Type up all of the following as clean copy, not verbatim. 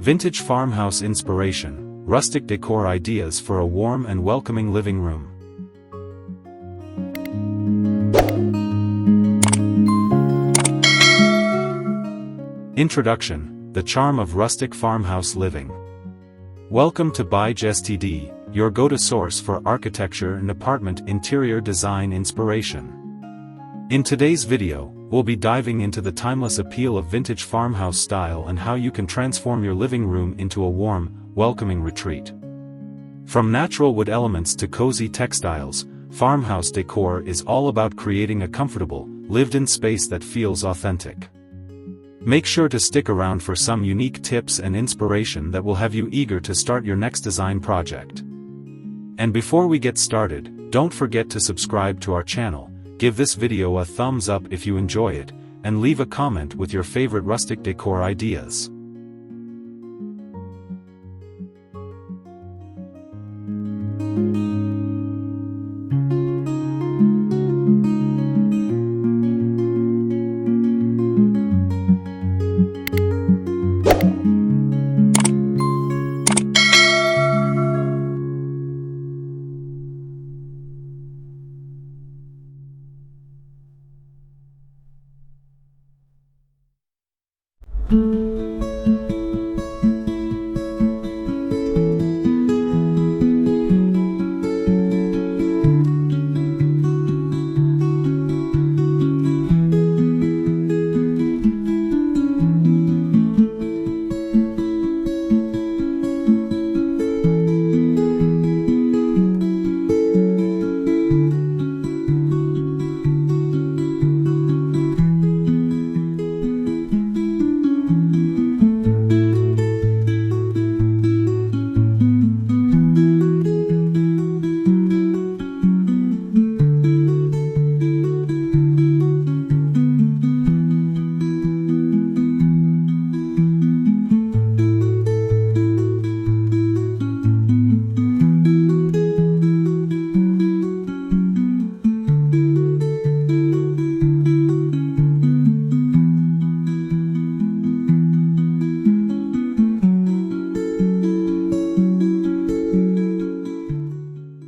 Vintage farmhouse inspiration, rustic decor ideas for a warm and welcoming living room. Introduction: the charm of rustic farmhouse living. Welcome to ByGSTD, your go-to source for architecture and apartment interior design inspiration. In today's video, we'll be diving into the timeless appeal of vintage farmhouse style and how you can transform your living room into a warm, welcoming retreat. From natural wood elements to cozy textiles, farmhouse decor is all about creating a comfortable, lived-in space that feels authentic. Make sure to stick around for some unique tips and inspiration that will have you eager to start your next design project. And before we get started, don't forget to subscribe to our channel, give this video a thumbs up if you enjoy it, and leave a comment with your favorite rustic decor ideas.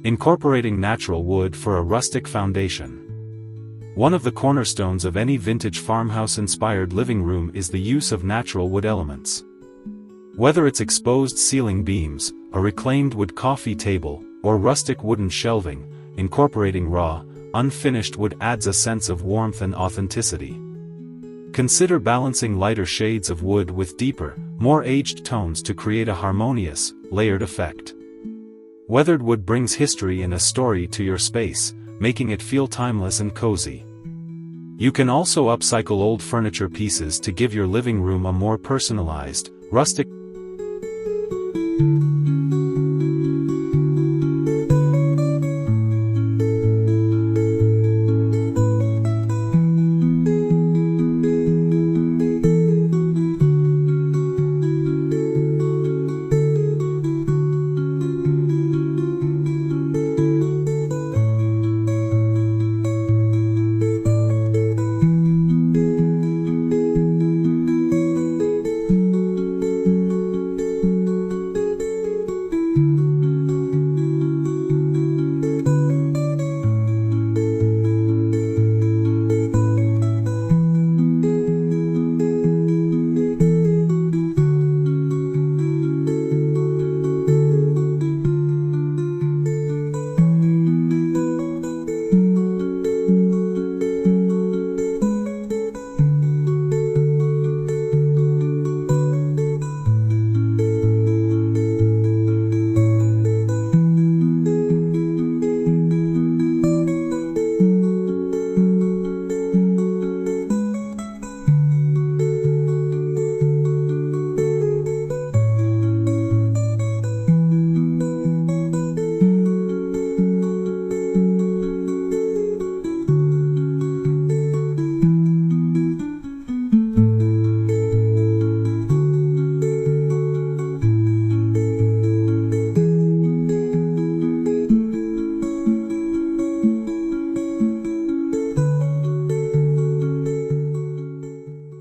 Incorporating natural wood for a rustic foundation. One of the cornerstones of any vintage farmhouse-inspired living room is the use of natural wood elements. Whether it's exposed ceiling beams, a reclaimed wood coffee table, or rustic wooden shelving, incorporating raw, unfinished wood adds a sense of warmth and authenticity. Consider balancing lighter shades of wood with deeper, more aged tones to create a harmonious, layered effect. Weathered wood brings history and a story to your space, making it feel timeless and cozy. You can also upcycle old furniture pieces to give your living room a more personalized, rustic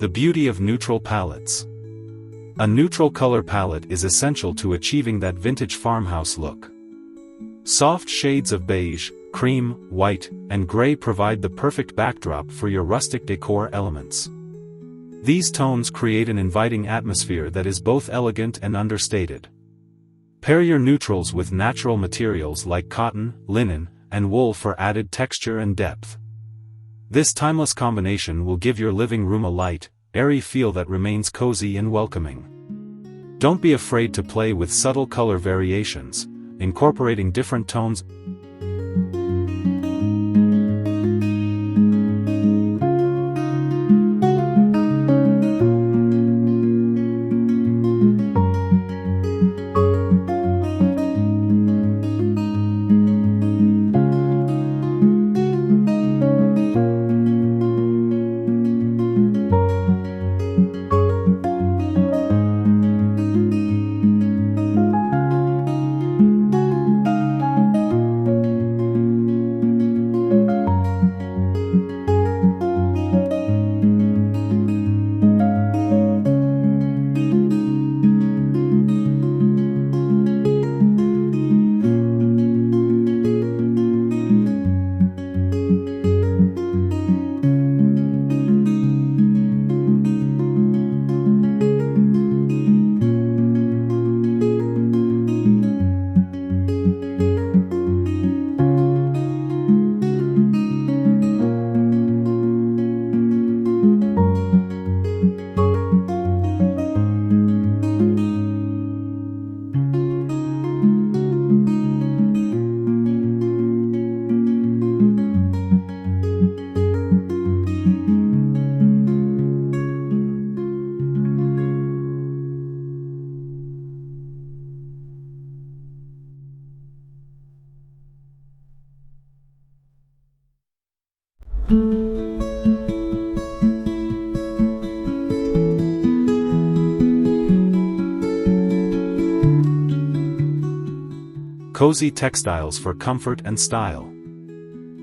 The beauty of neutral palettes. A neutral color palette is essential to achieving that vintage farmhouse look. Soft shades of beige, cream, white, and gray provide the perfect backdrop for your rustic decor elements. These tones create an inviting atmosphere that is both elegant and understated. Pair your neutrals with natural materials like cotton, linen, and wool for added texture and depth. This timeless combination will give your living room a light, airy feel that remains cozy and welcoming. Don't be afraid to play with subtle color variations, incorporating different tones. Cozy textiles for comfort and style.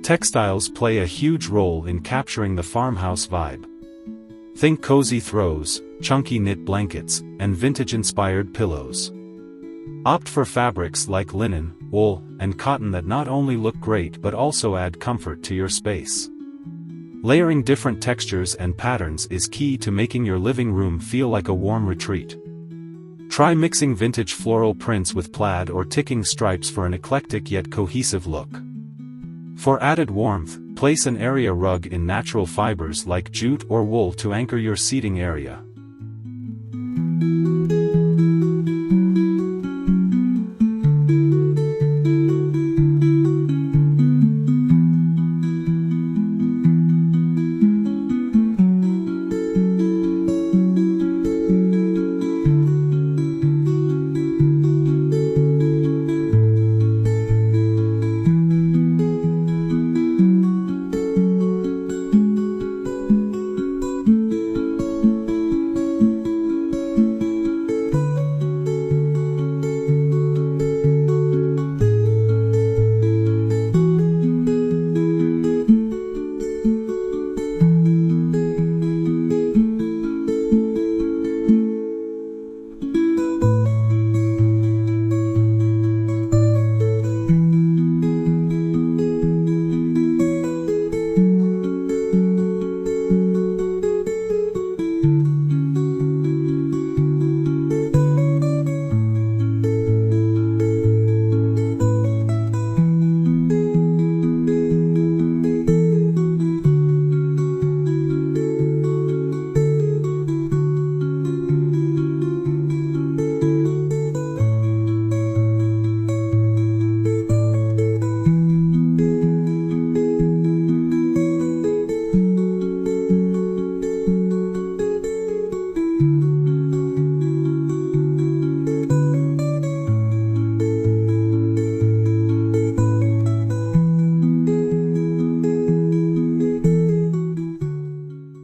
Textiles play a huge role in capturing the farmhouse vibe. Think cozy throws, chunky knit blankets, and vintage-inspired pillows. Opt for fabrics like linen, wool, and cotton that not only look great but also add comfort to your space. Layering different textures and patterns is key to making your living room feel like a warm retreat. Try mixing vintage floral prints with plaid or ticking stripes for an eclectic yet cohesive look. For added warmth, place an area rug in natural fibers like jute or wool to anchor your seating area.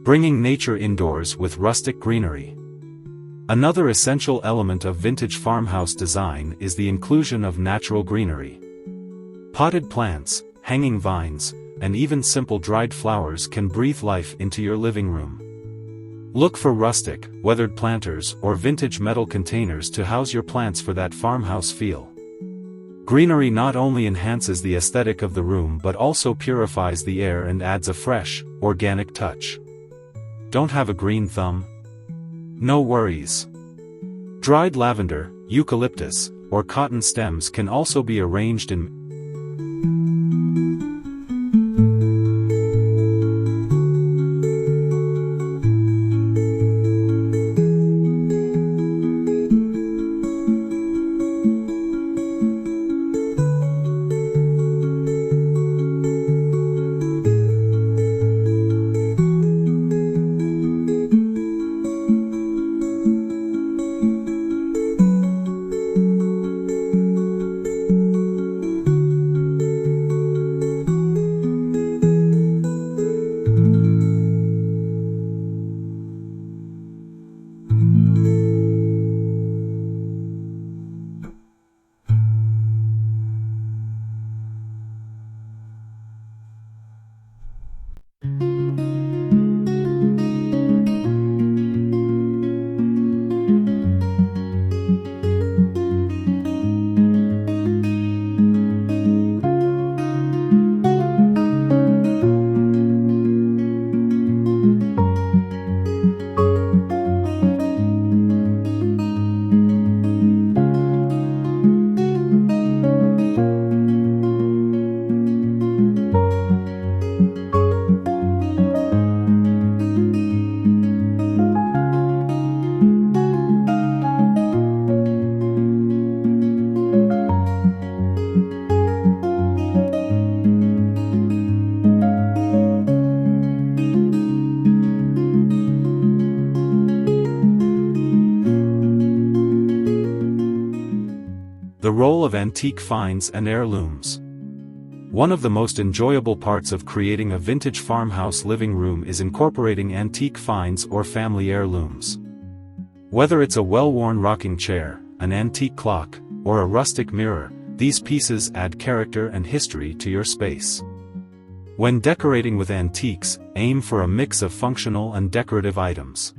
Bringing nature indoors with rustic greenery. Another essential element of vintage farmhouse design is the inclusion of natural greenery. Potted plants, hanging vines, and even simple dried flowers can breathe life into your living room. Look for rustic, weathered planters or vintage metal containers to house your plants for that farmhouse feel. Greenery not only enhances the aesthetic of the room but also purifies the air and adds a fresh, organic touch. Don't have a green thumb? No worries. Dried lavender, eucalyptus, or cotton stems can also be arranged in The role of antique finds and heirlooms. One of the most enjoyable parts of creating a vintage farmhouse living room is incorporating antique finds or family heirlooms. Whether it's a well-worn rocking chair, an antique clock, or a rustic mirror, these pieces add character and history to your space. When decorating with antiques, aim for a mix of functional and decorative items.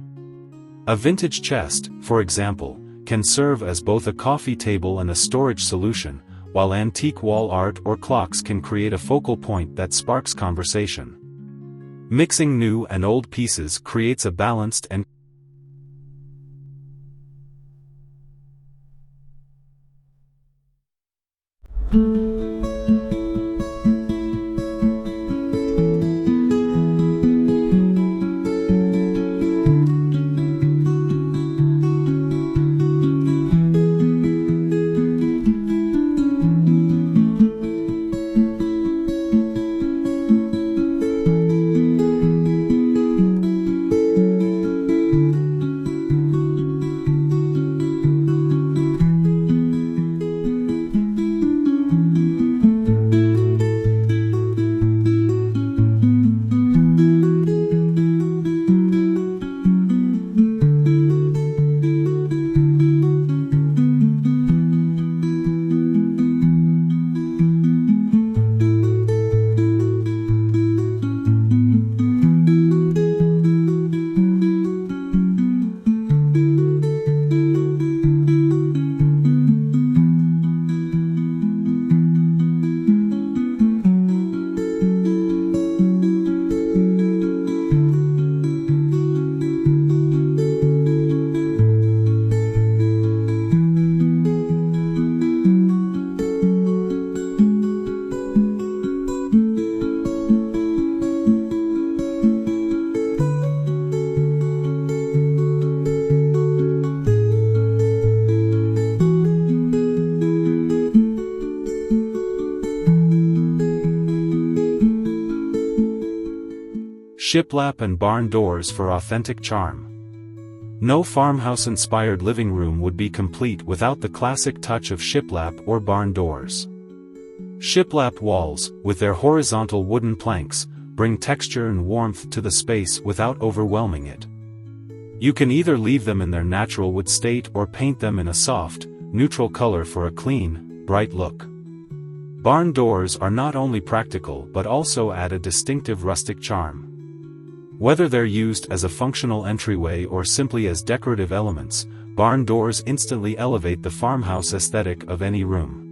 A vintage chest, for example, can serve as both a coffee table and a storage solution, while antique wall art or clocks can create a focal point that sparks conversation. Mixing new and old pieces creates a balanced and shiplap and barn doors for authentic charm. No farmhouse-inspired living room would be complete without the classic touch of shiplap or barn doors. Shiplap walls, with their horizontal wooden planks, bring texture and warmth to the space without overwhelming it. You can either leave them in their natural wood state or paint them in a soft, neutral color for a clean, bright look. Barn doors are not only practical but also add a distinctive rustic charm. Whether they're used as a functional entryway or simply as decorative elements, barn doors instantly elevate the farmhouse aesthetic of any room.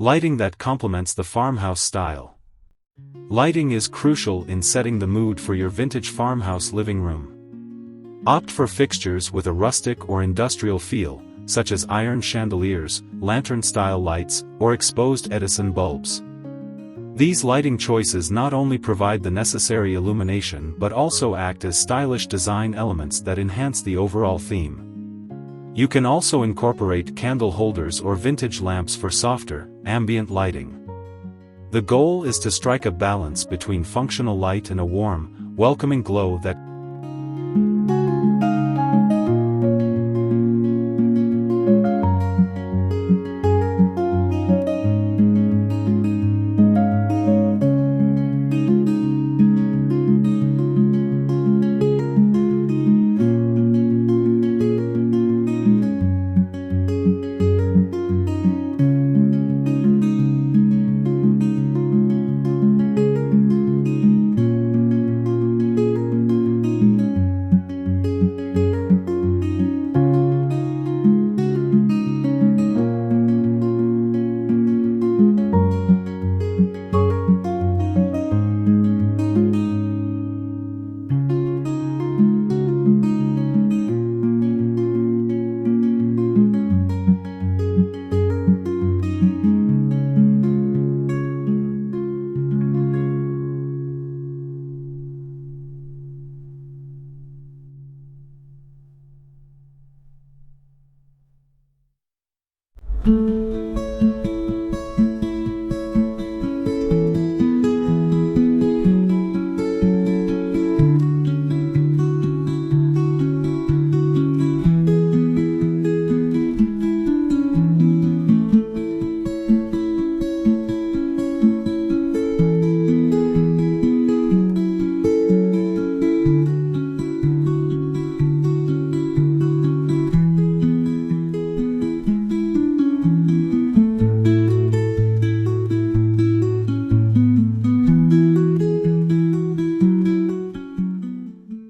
Lighting that complements the farmhouse style. Lighting is crucial in setting the mood for your vintage farmhouse living room. Opt for fixtures with a rustic or industrial feel, such as iron chandeliers, lantern-style lights, or exposed Edison bulbs. These lighting choices not only provide the necessary illumination but also act as stylish design elements that enhance the overall theme. You can also incorporate candle holders or vintage lamps for softer, ambient lighting. The goal is to strike a balance between functional light and a warm, welcoming glow that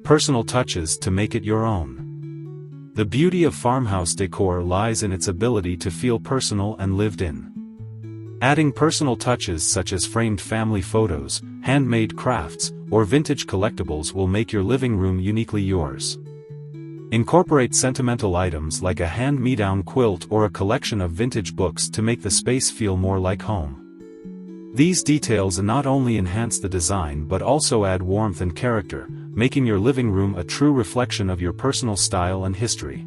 personal touches to make it your own. The beauty of farmhouse decor lies in its ability to feel personal and lived in. Adding personal touches such as framed family photos, handmade crafts, or vintage collectibles will make your living room uniquely yours. Incorporate sentimental items like a hand-me-down quilt or a collection of vintage books to make the space feel more like home. These details not only enhance the design but also add warmth and character, making your living room a true reflection of your personal style and history.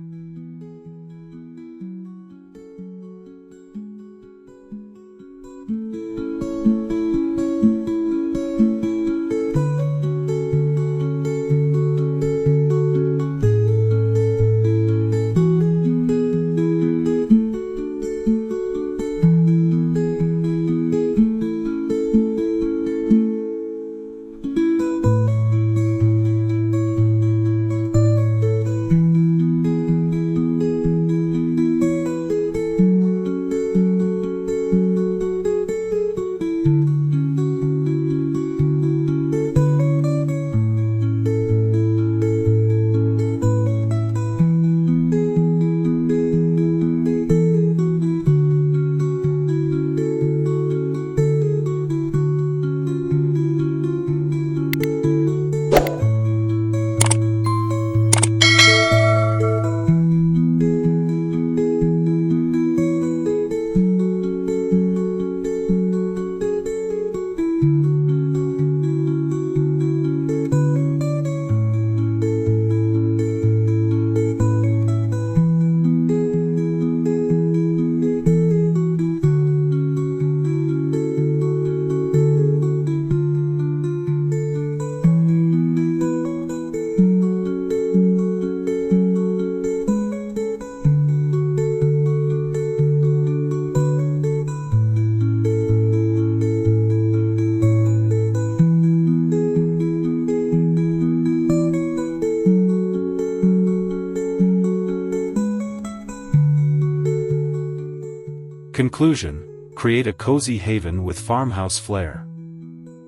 conclusion, create a cozy haven with farmhouse flair.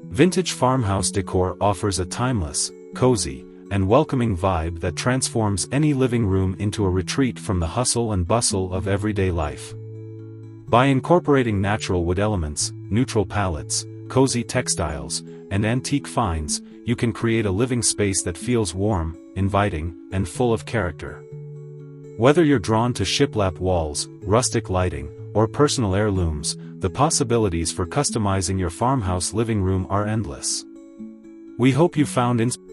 Vintage farmhouse decor offers a timeless, cozy, and welcoming vibe that transforms any living room into a retreat from the hustle and bustle of everyday life. By incorporating natural wood elements, neutral palettes, cozy textiles, and antique finds, you can create a living space that feels warm, inviting, and full of character. Whether you're drawn to shiplap walls, rustic lighting, or personal heirlooms, the possibilities for customizing your farmhouse living room are endless. We hope you found inspiration